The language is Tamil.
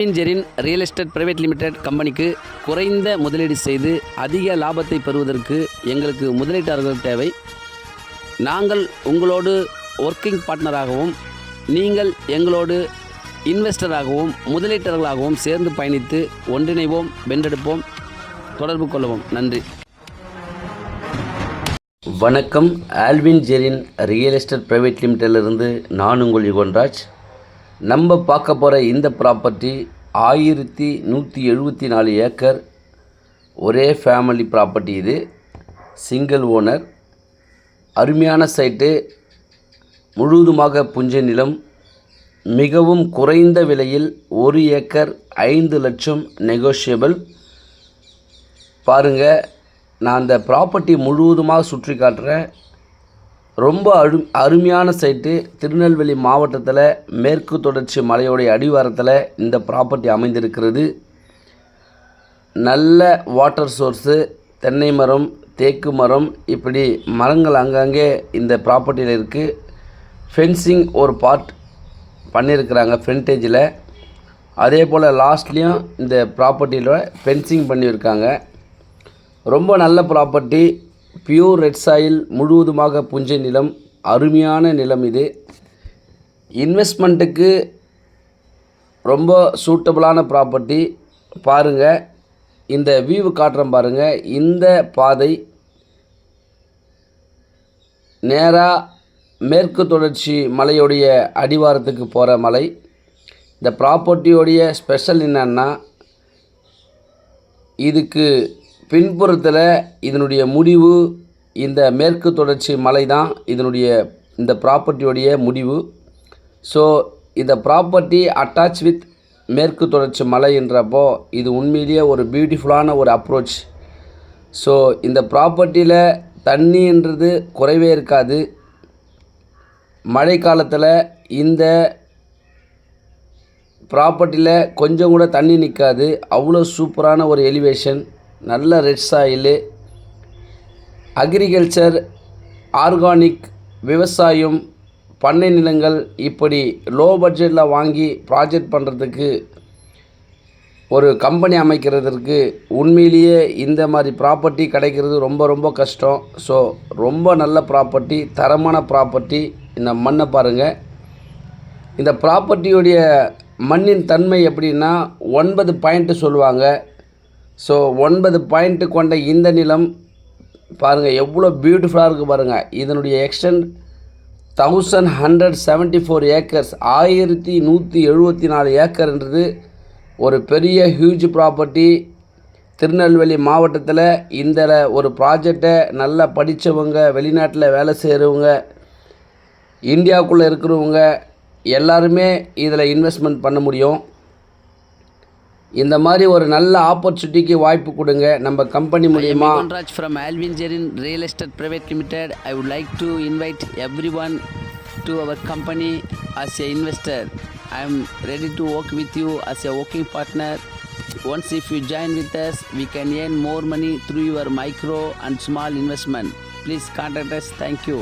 Jerin real estate private limited கம்பெனிக்கு குறைந்த முதலீடு செய்து அதிக லாபத்தை பெறுவதற்கு எங்களுக்கு முதலீட்டாளர்கள் தேவை. நாங்கள் உங்களோடு ஒர்க்கிங் பார்ட்னராகவும் நீங்கள் எங்களோடு இன்வெஸ்டராகவும் முதலீட்டாளர்களாகவும் சேர்ந்து பயணித்து ஒன்றிணைவோம், வென்றெடுப்போம். தொடர்பு கொள்ளவும். நன்றி. வணக்கம். Alvin Jerin real estate private லிமிடெட்லேருந்து நான் உங்கள் யுகன்ராஜ். நம்ம பார்க்க போகிற இந்த ப்ராப்பர்ட்டி 1174 ஏக்கர் ஒரே ஃபேமிலி ப்ராப்பர்ட்டி. இது சிங்கிள் ஓனர், அருமையான சைட்டு, முழுவதுமாக புஞ்சை நிலம், மிகவும் குறைந்த விலையில் 1 ஏக்கர் 5 லட்சம் நெகோஷியபிள். பாருங்கள், நான் அந்த ப்ராப்பர்ட்டி முழுவதுமாக சுற்றி காட்டுறேன். ரொம்ப அருமையான சைட்டு. திருநெல்வேலி மாவட்டத்தில் மேற்கு தொடர்ச்சி மலையோடைய அடிவாரத்தில் இந்த ப்ராப்பர்ட்டி அமைந்திருக்கிறது. நல்ல வாட்டர் சோர்ஸு, தென்னை மரம், தேக்கு மரம், இப்படி மரங்கள் அங்கங்கே இந்த ப்ராப்பர்ட்டியில் இருக்குது. ஃபென்சிங் ஒரு பார்ட் பண்ணியிருக்கிறாங்க ஃப்ரண்டேஜில். அதே போல் லாஸ்ட்லேயும் இந்த ப்ராப்பர்ட்டியில் ஃபென்சிங் பண்ணியிருக்காங்க. ரொம்ப நல்ல ப்ராப்பர்ட்டி. பியூர் ரெட் சாயில், முழுவதுமாக புஞ்சை நிலம், அருமையான நிலம். இது இன்வெஸ்ட்மெண்ட்டுக்கு ரொம்ப சூட்டபுளான ப்ராப்பர்ட்டி. பாருங்கள், இந்த வியூ காட்டுறேன் பாருங்கள். இந்த பாதை நேராக மேற்கு தொடர்ச்சி மலையோடைய அடிவாரத்துக்கு போகிற மலை. இந்த ப்ராப்பர்ட்டியோடைய ஸ்பெஷல் என்னன்னா, இதுக்கு பின்புறத்தில் இதனுடைய முடிவு இந்த மேற்கு தொடர்ச்சி மலை தான் இந்த ப்ராப்பர்ட்டியோடைய முடிவு. ஸோ இந்த ப்ராப்பர்ட்டி அட்டாச் வித் மேற்கு தொடர்ச்சி மலை என்றப்போ இது உண்மையிலேயே ஒரு பியூட்டிஃபுல்லான ஒரு அப்ரோச். ஸோ இந்த ப்ராப்பர்ட்டியில் தண்ணின்றது குறைவே இருக்காது. மழை காலத்தில் இந்த ப்ராப்பர்ட்டியில் கொஞ்சம் கூட தண்ணி நிற்காது. அவ்வளோ சூப்பரான ஒரு எலிவேஷன், நல்ல ரெட் சாயிலு, அக்ரிகல்ச்சர், ஆர்கானிக் விவசாயம், பண்ணை நிலங்கள், இப்படி லோ பட்ஜெட்டில் வாங்கி ப்ராஜெக்ட் பண்ணுறதுக்கு, ஒரு கம்பெனி அமைக்கிறதுக்கு உண்மையிலேயே இந்த மாதிரி ப்ராப்பர்ட்டி கிடைக்கிறது ரொம்ப ரொம்ப கஷ்டம். ஸோ ரொம்ப நல்ல ப்ராப்பர்ட்டி, தரமான ப்ராப்பர்ட்டி. இந்த மண்ணை பாருங்கள். இந்த ப்ராப்பர்ட்டியுடைய மண்ணின் தன்மை எப்படின்னா 9 பாயிண்ட்டு சொல்லுவாங்க. ஸோ 9 பாயிண்ட்டு கொண்ட இந்த நிலம் பாருங்கள் எவ்வளோ பியூட்டிஃபுல்லாக இருக்குது பாருங்கள். இதனுடைய எக்ஸ்டெண்ட் 1174 ஏக்கர்ஸ், 1174 ஏக்கர்ன்றது ஒரு பெரிய ஹியூஜ் ப்ராப்பர்ட்டி. திருநெல்வேலி மாவட்டத்தில் இந்த ஒரு ப்ராஜெக்டை நல்லா படித்தவங்க, வெளிநாட்டில் வேலை செய்கிறவங்க, இந்தியாவுக்குள்ளே இருக்கிறவங்க எல்லாருமே இதில் இன்வெஸ்ட்மெண்ட் பண்ண முடியும். இந்த மாதிரி ஒரு நல்ல ஆப்பர்ச்சுனிட்டிக்கு வாய்ப்பு கொடுங்க நம்ம கம்பெனி மூலியமா. Yuganraj from Alvin Jerin Real Estate Private Limited. I would like to invite everyone to our company as a investor. I am ready to work with you as a working partner. Once if you join with us, we can earn more money through your micro and small investment. Please contact us. Thank you.